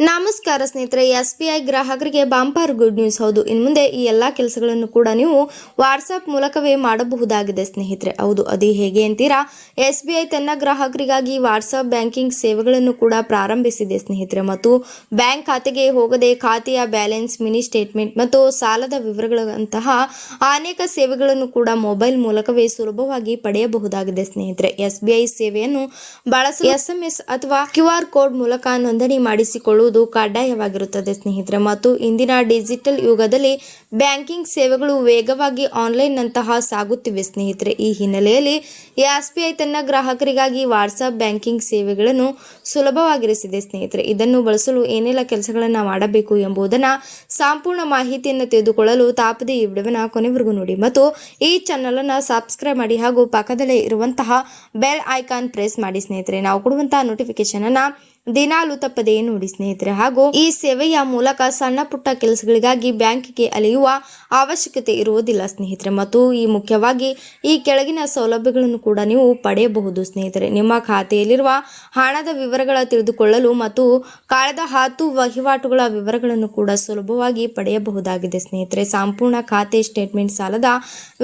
ನಮಸ್ಕಾರ ಸ್ನೇಹಿತರೆ, SBI ಗ್ರಾಹಕರಿಗೆ ಬಾಂಪರ್ ಗುಡ್ ನ್ಯೂಸ್. ಹೌದು, ಇನ್ನು ಮುಂದೆ ಈ ಎಲ್ಲ ಕೆಲಸಗಳನ್ನು ಕೂಡ ನೀವು ವಾಟ್ಸಪ್ ಮೂಲಕವೇ ಮಾಡಬಹುದಾಗಿದೆ ಸ್ನೇಹಿತರೆ. ಹೌದು, ಅದು ಹೇಗೆ ಅಂತೀರಾ? SBI ತನ್ನ ಗ್ರಾಹಕರಿಗಾಗಿ ವಾಟ್ಸಪ್ ಬ್ಯಾಂಕಿಂಗ್ ಸೇವೆಗಳನ್ನು ಕೂಡ ಪ್ರಾರಂಭಿಸಿದೆ ಸ್ನೇಹಿತರೆ. ಮತ್ತು ಬ್ಯಾಂಕ್ ಖಾತೆಗೆ ಹೋಗದೆ ಖಾತೆಯ ಬ್ಯಾಲೆನ್ಸ್, ಮಿನಿ ಸ್ಟೇಟ್ಮೆಂಟ್ ಮತ್ತು ಸಾಲದ ವಿವರಗಳಂತಹ ಅನೇಕ ಸೇವೆಗಳನ್ನು ಕೂಡ ಮೊಬೈಲ್ ಮೂಲಕವೇ ಸುಲಭವಾಗಿ ಪಡೆಯಬಹುದಾಗಿದೆ ಸ್ನೇಹಿತರೆ. SBI ಸೇವೆಯನ್ನು ಬಳಸಲು SMS ಅಥವಾ QR ಕೋಡ್ ಮೂಲಕ ನೋಂದಣಿ ಮಾಡಿಸಿಕೊಳ್ಳುವುದು ಕಡ್ಡಾಯವಾಗಿರುತ್ತದೆ ಸ್ನೇಹಿತರೆ. ಮತ್ತು ಇಂದಿನ ಡಿಜಿಟಲ್ ಯುಗದಲ್ಲಿ ಬ್ಯಾಂಕಿಂಗ್ ಸೇವೆಗಳು ವೇಗವಾಗಿ ಆನ್ಲೈನ್ ನಂತಹ ಸಾಗುತ್ತಿವೆ ಸ್ನೇಹಿತರೆ. ಈ ಹಿನ್ನೆಲೆಯಲ್ಲಿ SBI ತನ್ನ ಗ್ರಾಹಕರಿಗಾಗಿ ವಾಟ್ಸಪ್ ಬ್ಯಾಂಕಿಂಗ್ ಸೇವೆಗಳನ್ನು ಸುಲಭವಾಗಿರಿಸಿದೆ ಸ್ನೇಹಿತರೆ. ಇದನ್ನು ಬಳಸಲು ಏನೆಲ್ಲ ಕೆಲಸಗಳನ್ನು ಮಾಡಬೇಕು ಎಂಬುದನ್ನು ಸಂಪೂರ್ಣ ಮಾಹಿತಿಯನ್ನು ತಿಳಿದುಕೊಳ್ಳಲು ತಾಪದೆ ಈ ವಿಡಿಯೋವನ್ನು ಕೊನೆವರೆಗೂ ನೋಡಿ ಮತ್ತು ಈ ಚಾನಲ್ ಅನ್ನು ಸಬ್ಸ್ಕ್ರೈಬ್ ಮಾಡಿ ಹಾಗೂ ಪಕ್ಕದಲ್ಲೇ ಇರುವಂತಹ ಬೆಲ್ ಐಕಾನ್ ಪ್ರೆಸ್ ಮಾಡಿ ಸ್ನೇಹಿತರೆ. ನಾವು ಕೊಡುವಂತಹ ನೋಟಿಫಿಕೇಶನ್ ಅನ್ನ ದಿನಾಲು ತಪ್ಪದೇ ನೋಡಿ ಸ್ನೇಹಿತರೆ. ಹಾಗೂ ಈ ಸೇವೆಯ ಮೂಲಕ ಸಣ್ಣ ಪುಟ್ಟ ಕೆಲಸಗಳಿಗಾಗಿ ಬ್ಯಾಂಕಿಗೆ ಅಲೆಯುವ ಅವಶ್ಯಕತೆ ಇರುವುದಿಲ್ಲ ಸ್ನೇಹಿತರೆ. ಮತ್ತು ಮುಖ್ಯವಾಗಿ ಈ ಕೆಳಗಿನ ಸೌಲಭ್ಯಗಳನ್ನು ಕೂಡ ನೀವು ಪಡೆಯಬಹುದು ಸ್ನೇಹಿತರೆ. ನಿಮ್ಮ ಖಾತೆಯಲ್ಲಿರುವ ಹಣದ ವಿವರಗಳ ತಿಳಿದುಕೊಳ್ಳಲು ಮತ್ತು ಕಳೆದ 10 ವಹಿವಾಟುಗಳ ವಿವರಗಳನ್ನು ಕೂಡ ಸುಲಭವಾಗಿ ಪಡೆಯಬಹುದಾಗಿದೆ ಸ್ನೇಹಿತರೆ. ಸಂಪೂರ್ಣ ಖಾತೆ ಸ್ಟೇಟ್ಮೆಂಟ್, ಸಾಲದ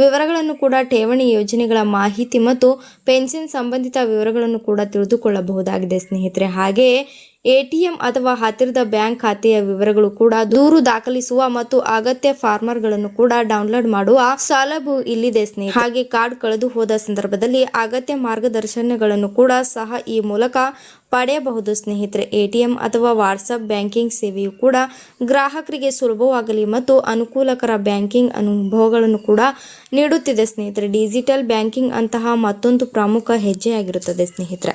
ವಿವರಗಳನ್ನು ಕೂಡ, ಠೇವಣಿ ಯೋಜನೆಗಳ ಮಾಹಿತಿ ಮತ್ತು ಪೆನ್ಷನ್ ಸಂಬಂಧಿತ ವಿವರಗಳನ್ನು ಕೂಡ ತಿಳಿದುಕೊಳ್ಳಬಹುದಾಗಿದೆ ಸ್ನೇಹಿತರೆ. ಹಾಗೆ ATM ಅಥವಾ ಹತ್ತಿರದ ಬ್ಯಾಂಕ್ ಖಾತೆಯ ವಿವರಗಳು ಕೂಡ, ದೂರು ದಾಖಲಿಸುವ ಮತ್ತು ಅಗತ್ಯ ಫಾರ್ಮರ್ಗಳನ್ನು ಕೂಡ ಡೌನ್ಲೋಡ್ ಮಾಡುವ ಸೌಲಭ್ಯ ಇಲ್ಲಿದೆ ಸ್ನೇಹಿತರೆ. ಹಾಗೆ ಕಾರ್ಡ್ ಕಳೆದು ಹೋದ ಸಂದರ್ಭದಲ್ಲಿ ಅಗತ್ಯ ಮಾರ್ಗದರ್ಶನಗಳನ್ನು ಕೂಡ ಸಹ ಈ ಮೂಲಕ ಪಡೆಯಬಹುದು ಸ್ನೇಹಿತರೆ. ATM ಅಥವಾ ವಾಟ್ಸಪ್ ಬ್ಯಾಂಕಿಂಗ್ ಸೇವೆಯು ಕೂಡ ಗ್ರಾಹಕರಿಗೆ ಸುಲಭವಾಗಲಿ ಮತ್ತು ಅನುಕೂಲಕರ ಬ್ಯಾಂಕಿಂಗ್ ಅನುಭವಗಳನ್ನು ಕೂಡ ನೀಡುತ್ತಿದೆ ಸ್ನೇಹಿತರೆ. ಡಿಜಿಟಲ್ ಬ್ಯಾಂಕಿಂಗ್ ಅಂತಹ ಮತ್ತೊಂದು ಪ್ರಮುಖ ಹೆಜ್ಜೆಯಾಗಿರುತ್ತದೆ ಸ್ನೇಹಿತರೆ.